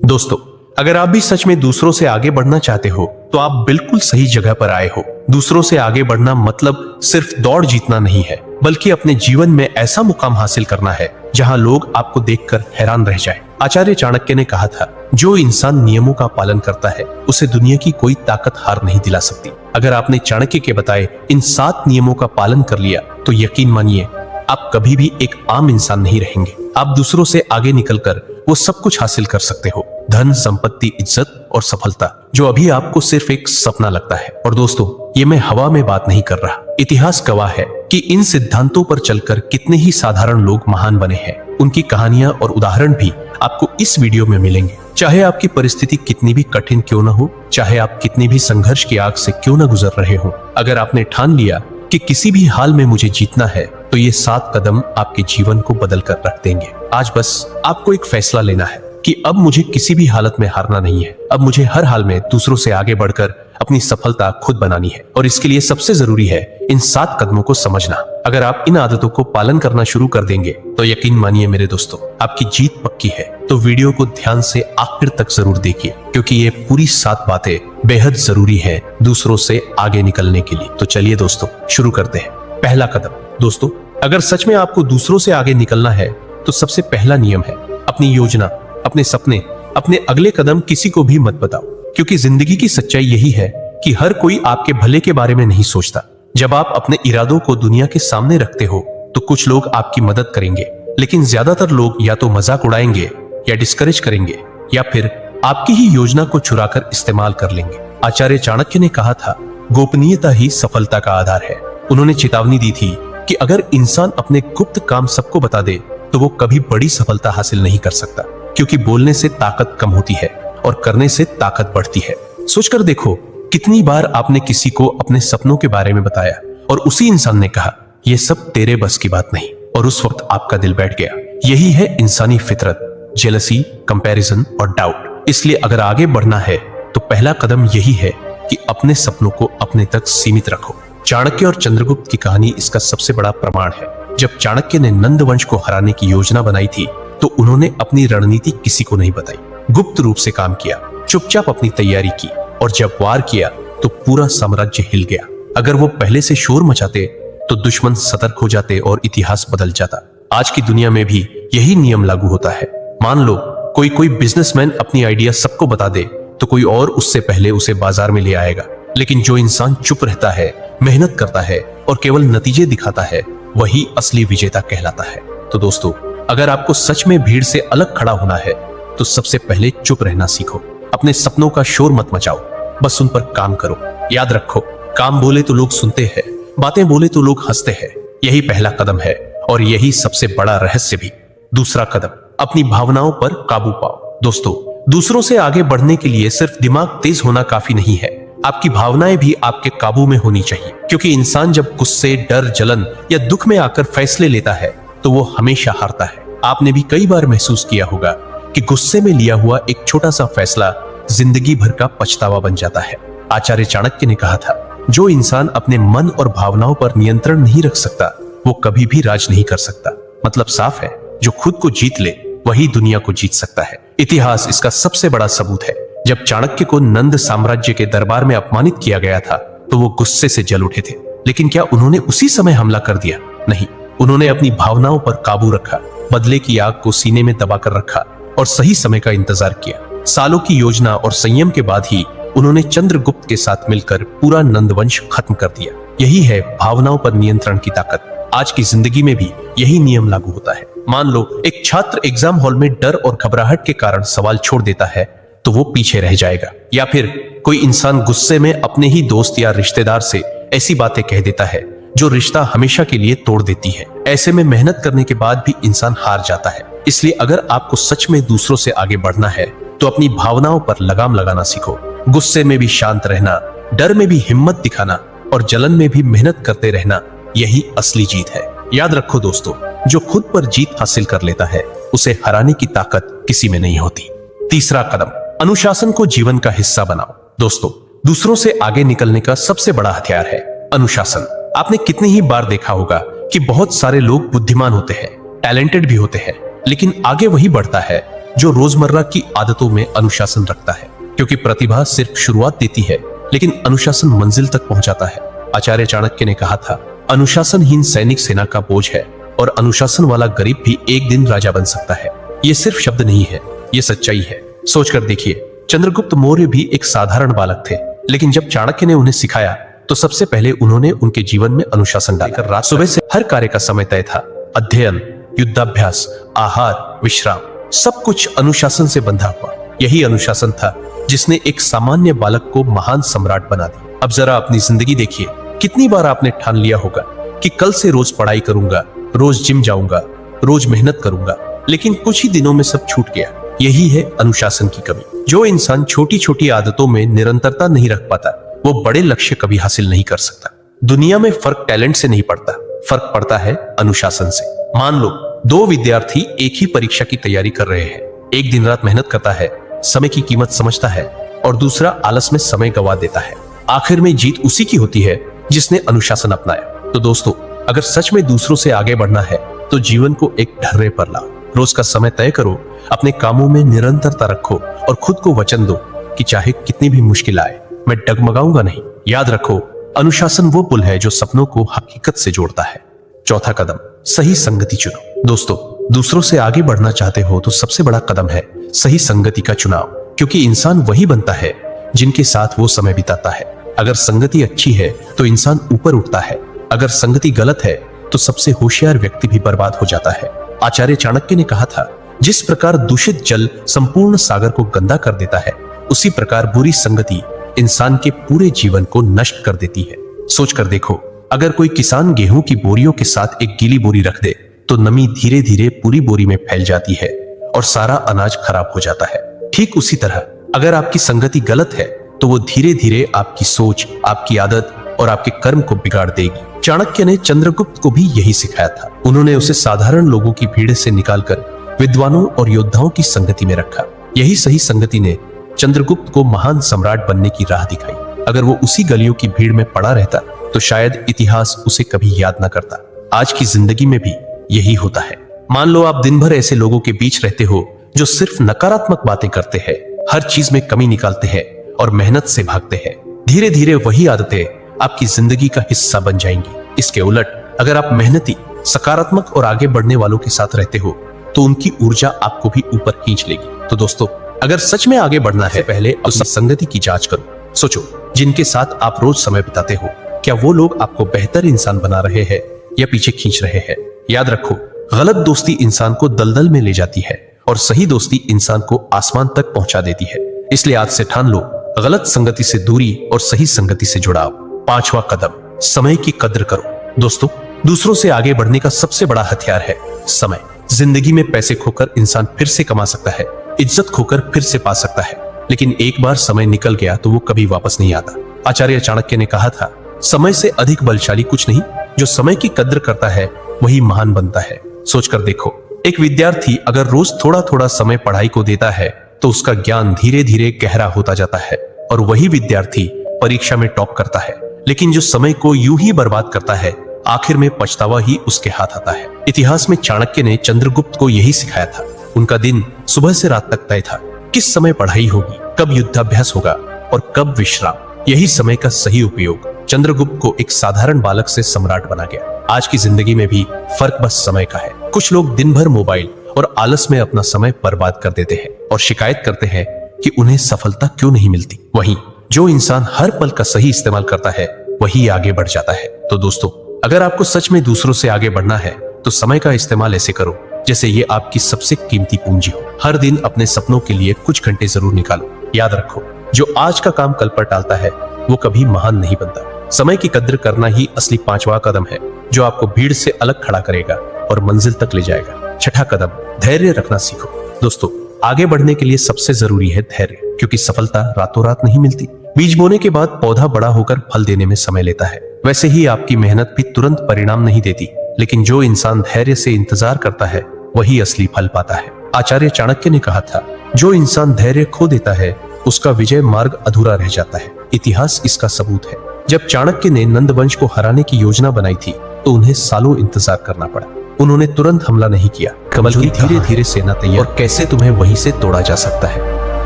दोस्तों, अगर आप भी सच में दूसरों से आगे बढ़ना चाहते हो तो आप बिल्कुल सही जगह पर आए हो। दूसरों से आगे बढ़ना मतलब सिर्फ दौड़ जीतना नहीं है, बल्कि अपने जीवन में ऐसा मुकाम हासिल करना है जहां लोग आपको देखकर हैरान रह जाएं। आचार्य चाणक्य ने कहा था, जो इंसान नियमों का पालन करता है उसे दुनिया की कोई ताकत हार नहीं दिला सकती। अगर आपने चाणक्य के बताए इन 7 नियमों का पालन कर लिया तो यकीन मानिए आप कभी भी एक आम इंसान नहीं रहेंगे। आप दूसरों से आगे निकलकर वो सब कुछ हासिल कर सकते हो, धन, संपत्ति, इज्जत और सफलता, जो अभी आपको सिर्फ एक सपना लगता है। और दोस्तों, ये मैं हवा में बात नहीं कर रहा। इतिहास गवाह है कि इन सिद्धांतों पर चलकर कितने ही साधारण लोग महान बने हैं। उनकी कहानियां और उदाहरण भी आपको इस वीडियो में मिलेंगे। चाहे आपकी परिस्थिति कितनी भी कठिन क्यों न हो, चाहे आप कितनी भी संघर्ष की आग से क्यों न गुजर रहे हो, अगर आपने ठान लिया कि किसी भी हाल में मुझे जीतना है तो ये 7 कदम आपके जीवन को बदल कर रख देंगे। आज बस आपको एक फैसला लेना है कि अब मुझे किसी भी हालत में हारना नहीं है। अब मुझे हर हाल में दूसरों से आगे बढ़कर अपनी सफलता खुद बनानी है। और इसके लिए सबसे जरूरी है इन 7 कदमों को समझना। अगर आप इन आदतों को पालन करना शुरू कर देंगे तो यकीन मानिए मेरे दोस्तों, आपकी जीत पक्की है। तो वीडियो को ध्यान से आखिर तक जरूर देखिए, क्योंकि ये पूरी 7 बातें बेहद जरूरी है दूसरों से आगे निकलने के लिए। तो चलिए दोस्तों, शुरू करते हैं। पहला कदम। दोस्तों, अगर सच में आपको दूसरों से आगे निकलना है तो सबसे पहला नियम है, अपनी योजना, अपने सपने, अपने अगले कदम किसी को भी मत बताओ। क्योंकि जिंदगी की सच्चाई यही है कि हर कोई आपके भले के बारे में नहीं सोचता। जब आप अपने इरादों को दुनिया के सामने रखते हो तो कुछ लोग आपकी मदद करेंगे, लेकिन ज्यादातर लोग या तो मजाक उड़ाएंगे या डिस्करेज करेंगे, या फिर आपकी ही योजना को चुराकर इस्तेमाल कर लेंगे। आचार्य चाणक्य ने कहा था, गोपनीयता ही सफलता का आधार है। उन्होंने चेतावनी दी थी कि अगर इंसान अपने गुप्त काम सबको बता दे तो वो कभी बड़ी सफलता हासिल नहीं कर सकता। क्योंकि बोलने से ताकत कम होती है और करने से ताकत बढ़ती है। सोचकर देखो, कितनी बार आपने किसी को अपने सपनों के बारे में बताया और उसी इंसान ने कहा, ये सब तेरे बस की बात नहीं, और उस वक्त आपका दिल बैठ गया। यही है इंसानी फितरत, जेलसी, कंपैरिजन और डाउट। इसलिए अगर आगे बढ़ना है तो पहला कदम यही है कि अपने सपनों को अपने तक सीमित रखो। चाणक्य और चंद्रगुप्त की कहानी इसका सबसे बड़ा प्रमाण है। जब चाणक्य ने नंद वंश को हराने की योजना बनाई थी तो उन्होंने अपनी रणनीति किसी को नहीं बताई, गुप्त रूप से काम किया, चुपचाप अपनी तैयारी की, और जब वार किया तो पूरा साम्राज्य हिल गया। अगर वो पहले से शोर मचाते तो दुश्मन सतर्क हो जाते और इतिहास बदल जाता। आज की दुनिया में भी यही नियम लागू होता है। मान लो कोई बिजनेसमैन अपनी आइडिया सबको बता दे तो कोई और उससे पहले उसे बाजार में ले आएगा। लेकिन जो इंसान चुप रहता है, मेहनत करता है और केवल नतीजे दिखाता है, वही असली विजेता कहलाता है। तो दोस्तों, अगर आपको सच में भीड़ से अलग खड़ा होना है तो सबसे पहले चुप रहना सीखो। अपने सपनों का शोर मत मचाओ, बस उन पर काम करो। याद रखो, काम बोले तो लोग सुनते हैं, बातें बोले तो लोग हंसते हैं। यही पहला कदम है और यही सबसे बड़ा रहस्य भी। दूसरा कदम, अपनी भावनाओं पर काबू पाओ। दोस्तों, दूसरों से आगे बढ़ने के लिए सिर्फ दिमाग तेज होना काफी नहीं है, आपकी भावनाएं भी आपके काबू में होनी चाहिए। क्योंकि इंसान जब गुस्से, डर, जलन या दुख में आकर फैसले लेता है तो वो हमेशा हारता है। आपने भी कई बार महसूस किया होगा कि गुस्से में लिया हुआ एक छोटा सा फैसला जिंदगी भर का पछतावा बन जाता है। आचार्य चाणक्य ने कहा था, जो इंसान अपने मन और भावनाओं पर नियंत्रण नहीं रख सकता वो कभी भी राज नहीं कर सकता। मतलब साफ है, जो खुद को जीत ले वही दुनिया को जीत सकता है। इतिहास इसका सबसे बड़ा सबूत है। जब चाणक्य को नंद साम्राज्य के दरबार में अपमानित किया गया था तो वो गुस्से से जल उठे थे। लेकिन क्या उन्होंने उसी समय हमला कर दिया? नहीं, उन्होंने अपनी भावनाओं पर काबू रखा, बदले की आग को सीने में दबाकर रखा और सही समय का इंतजार किया। सालों की योजना और संयम के बाद ही उन्होंने चंद्रगुप्त के साथ मिलकर पूरा नंदवंश खत्म कर दिया। यही है भावनाओं पर नियंत्रण की ताकत। आज की जिंदगी में भी यही नियम लागू होता है। मान लो एक छात्र एग्जाम हॉल में डर और घबराहट के कारण सवाल छोड़ देता है तो वो पीछे रह जाएगा। या फिर कोई इंसान गुस्से में अपने ही दोस्त या रिश्तेदार से ऐसी बातें कह देता है जो रिश्ता हमेशा के लिए तोड़ देती है। ऐसे में मेहनत करने के बाद भी इंसान हार जाता है। इसलिए अगर आपको सच में दूसरों से आगे बढ़ना है तो अपनी भावनाओं पर लगाम लगाना सीखो। गुस्से में भी शांत रहना, डर में भी हिम्मत दिखाना और जलन में भी मेहनत करते रहना, यही असली जीत है। याद रखो दोस्तों, जो खुद पर जीत हासिल कर लेता है उसे हराने की ताकत किसी में नहीं होती। तीसरा कदम, अनुशासन को जीवन का हिस्सा बनाओ। दोस्तों, दूसरों से आगे निकलने का सबसे बड़ा हथियार है अनुशासन। आपने कितनी ही बार देखा होगा कि बहुत सारे लोग बुद्धिमान होते हैं, टैलेंटेड भी होते हैं, लेकिन आगे वही बढ़ता है जो रोजमर्रा की आदतों में अनुशासन रखता है, क्योंकि प्रतिभा सिर्फ शुरुआत देती है लेकिन अनुशासन मंजिल तक पहुंचाता है। आचार्य चाणक्य ने कहा था, अनुशासनहीन सैनिक सेना का बोझ है और अनुशासन वाला गरीब भी एक दिन राजा बन सकता है। ये सिर्फ शब्द नहीं है, ये सच्चाई है। सोचकर देखिए, चंद्रगुप्त मौर्य भी एक साधारण बालक थे, लेकिन जब चाणक्य ने उन्हें सिखाया तो सबसे पहले उन्होंने उनके जीवन में अनुशासन डालकर रात सुबह से हर कार्य का समय तय था। अध्ययन, युद्धाभ्यास, आहार, विश्राम, सब कुछ अनुशासन से बंधा हुआ। यही अनुशासन था जिसने एक सामान्य बालक को महान सम्राट बना दिया। अब जरा अपनी जिंदगी देखिए, कितनी बार आपने ठान लिया होगा कि कल से रोज पढ़ाई करूंगा, रोज जिम जाऊंगा, रोज मेहनत करूंगा, लेकिन कुछ ही दिनों में सब छूट गया। यही है अनुशासन की कमी। जो इंसान छोटी छोटी आदतों में निरंतरता नहीं रख पाता, वो बड़े लक्ष्य कभी हासिल नहीं कर सकता। दुनिया में फर्क टैलेंट से नहीं पड़ता, फर्क पड़ता है अनुशासन से। मान लो दो विद्यार्थी एक ही परीक्षा की तैयारी कर रहे हैं। एक दिन रात मेहनत करता है, समय की कीमत समझता है, और दूसरा आलस में समय गंवा देता है। आखिर में जीत उसी की होती है जिसने अनुशासन अपनाया। तो दोस्तों, अगर सच में दूसरों से आगे बढ़ना है तो जीवन को एक ढर्रे पर लाओ। रोज का समय तय करो, अपने कामों में निरंतरता रखो और खुद को वचन दो कि चाहे कितनी भी मुश्किल आए, मैं डगमगाऊंगा नहीं। याद रखो, अनुशासन वो पुल है जो सपनों को हकीकत से जोड़ता है। चौथा कदम, सही संगति चुनो। दोस्तों, दूसरों से आगे बढ़ना चाहते हो तो सबसे बड़ा कदम है सही संगति का चुनाव, क्योंकि इंसान वही बनता है जिनके साथ वो समय बिताता है। अगर संगति अच्छी है तो इंसान ऊपर उठता है, अगर संगति गलत है तो सबसे होशियार व्यक्ति भी बर्बाद हो जाता है। आचार्य चाणक्य ने कहा था, जिस प्रकार दूषित जल संपूर्ण सागर को गंदा कर देता है, उसी प्रकार बुरी संगति इंसान के पूरे जीवन को नष्ट कर देती है। सोचकर देखो, अगर कोई किसान गेहूं की बोरियों के साथ एक गीली बोरी रख दे तो नमी धीरे धीरे पूरी बोरी में फैल जाती है और सारा अनाज खराब हो जाता है। ठीक उसी तरह अगर आपकी संगति गलत है तो वो धीरे धीरे आपकी सोच, आपकी आदत और आपके कर्म को बिगाड़ देगी। चाणक्य ने चंद्रगुप्त को भी यही सिखाया था। उन्होंने उसे साधारण लोगों की भीड़ से निकालकर विद्वानों और योद्धाओं की संगति में रखा। यही सही संगति ने चंद्रगुप्त को महान सम्राट बनने की राह दिखाई। अगर वो उसी गलियों की भीड़ में पड़ा रहता तो शायद इतिहास उसे कभी याद न करता। आज की जिंदगी में भी यही होता है। मान लो आप दिन भर ऐसे लोगों के बीच रहते हो जो सिर्फ नकारात्मक बातें करते हैं, हर चीज में कमी निकालते हैं और मेहनत से भागते हैं। धीरे धीरे वही आदतें आपकी जिंदगी का हिस्सा बन जाएंगी। इसके उलट अगर आप मेहनती, सकारात्मक और आगे बढ़ने वालों के साथ रहते हो तो उनकी ऊर्जा आपको भी ऊपर खींच लेगी। तो दोस्तों, अगर सच में आगे बढ़ना है, पहले अपनी संगति की जांच करो। सोचो, जिनके साथ आप रोज समय बिताते हो, क्या वो लोग आपको बेहतर इंसान बना रहे हैं या पीछे खींच रहे हैं? याद रखो, गलत दोस्ती इंसान को दलदल में ले जाती है और सही दोस्ती इंसान को आसमान तक पहुंचा देती है। इसलिए आज से ठान लो, गलत संगति से दूरी और सही संगति से जुड़ाव। पांचवा कदम, समय की कद्र करो। दोस्तों, दूसरों से आगे बढ़ने का सबसे बड़ा हथियार है समय। जिंदगी में पैसे खोकर इंसान फिर से कमा सकता है, इज्जत खोकर फिर से पा सकता है, लेकिन एक बार समय निकल गया तो वो कभी वापस नहीं आता। आचार्य चाणक्य ने कहा था, समय से अधिक बलशाली कुछ नहीं, जो समय की कद्र करता है वही महान बनता है। सोचकर देखो, एक विद्यार्थी अगर रोज थोड़ा थोड़ा समय पढ़ाई को देता है तो उसका ज्ञान धीरे धीरे गहरा होता जाता है और वही विद्यार्थी परीक्षा में टॉप करता है। लेकिन जो समय को यूं ही बर्बाद करता है, आखिर में पछतावा ही उसके हाथ आता है। इतिहास में चाणक्य ने चंद्रगुप्त को यही सिखाया था। उनका दिन सुबह से रात तक तय था, किस समय पढ़ाई होगी, कब युद्धाभ्यास होगा और कब विश्राम। यही समय का सही उपयोग चंद्रगुप्त को एक साधारण बालक से सम्राट बना गया। आज की जिंदगी में भी फर्क बस समय का है। कुछ लोग दिन भर मोबाइल और आलस में अपना समय बर्बाद कर देते हैं और शिकायत करते हैं कि उन्हें सफलता क्यों नहीं मिलती। वहीं जो इंसान हर पल का सही इस्तेमाल करता है वही आगे बढ़ जाता है। तो दोस्तों, अगर आपको सच में दूसरों से आगे बढ़ना है तो समय का इस्तेमाल ऐसे करो जैसे ये आपकी सबसे कीमती पूंजी हो। हर दिन अपने सपनों के लिए कुछ घंटे जरूर निकालो। याद रखो, जो आज का काम कल पर टालता है वो कभी महान नहीं बनता। समय की कद्र करना ही असली पांचवा कदम है, जो आपको भीड़ से अलग खड़ा करेगा और मंजिल तक ले जाएगा। छठा कदम, धैर्य रखना सीखो। दोस्तों, आगे बढ़ने के लिए सबसे जरूरी है धैर्य, क्योंकि सफलता रातों रात नहीं मिलती। बीज बोने के बाद पौधा बड़ा होकर फल देने में समय लेता है। वैसे ही आपकी मेहनत भी तुरंत परिणाम नहीं देती, लेकिन जो इंसान धैर्य से इंतजार करता है वही असली फल पाता है। आचार्य चाणक्य ने कहा था, जो इंसान धैर्य खो देता है उसका विजय मार्ग अधूरा रह जाता है। इतिहास इसका सबूत है। जब चाणक्य ने नंद वंश को हराने की योजना बनाई थी तो उन्हें सालों इंतजार करना पड़ा। उन्होंने तुरंत हमला नहीं किया, बल्कि धीरे धीरे सेना तैयार और कैसे तुम्हें वहीं से तोड़ा जा सकता है।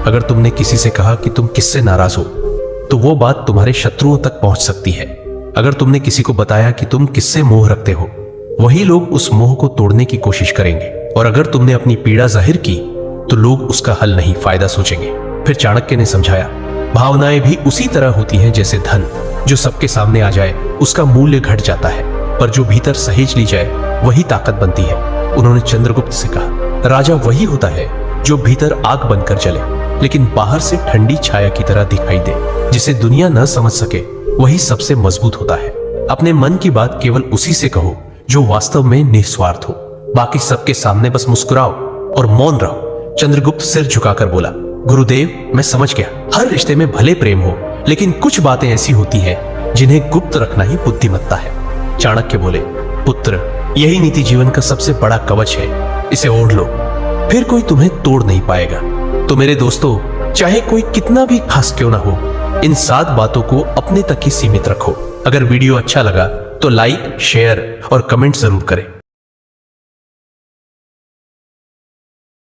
अगर तुमने किसी से कहा कि तुम किससे नाराज हो, तो वो बात तुम्हारे शत्रुओं तक पहुंच सकती है। अगर तुमने किसी को बताया कि तुम किससे मोह रखते हो, वही लोग उस मोह को तोड़ने की कोशिश करेंगे। और अगर तुमने अपनी पीड़ा जाहिर की, तो लोग उसका हल नहीं फायदा सोचेंगे। फिर चाणक्य ने समझाया, भावनाएं भी उसी तरह होती हैं जैसे धन, जो सबके सामने आ जाए उसका मूल्य घट जाता है, पर जो भीतर सहेज ली जाए वही ताकत बनती है। उन्होंने चंद्रगुप्त से कहा, राजा वही होता है जो भीतर आग बनकर जले, लेकिन बाहर से ठंडी छाया की तरह दिखाई दे। जिसे दुनिया न समझ सके वही सबसे मजबूत होता है। अपने मन की बात केवल उसी से कहो जो वास्तव में निस्वार्थ हो। बाकी सबके सामने बस मुस्कुराओ और मौन रहो। चंद्रगुप्त सिर झुकाकर बोला, गुरुदेव, मैं समझ गया। हर रिश्ते में भले प्रेम हो, लेकिन कुछ बातें ऐसी होती हैं जिन्हें गुप्त रखना ही बुद्धिमत्ता है। चाणक्य बोले, पुत्र, यही नीति जीवन का सबसे बड़ा कवच है। इसे ओढ़ लो, फिर कोई तुम्हें तोड़ नहीं पाएगा। तो मेरे दोस्तों, चाहे कोई कितना भी खास क्यों ना हो, इन 7 बातों को अपने तक ही सीमित रखो। अगर वीडियो अच्छा लगा तो लाइक, शेयर और कमेंट जरूर करें।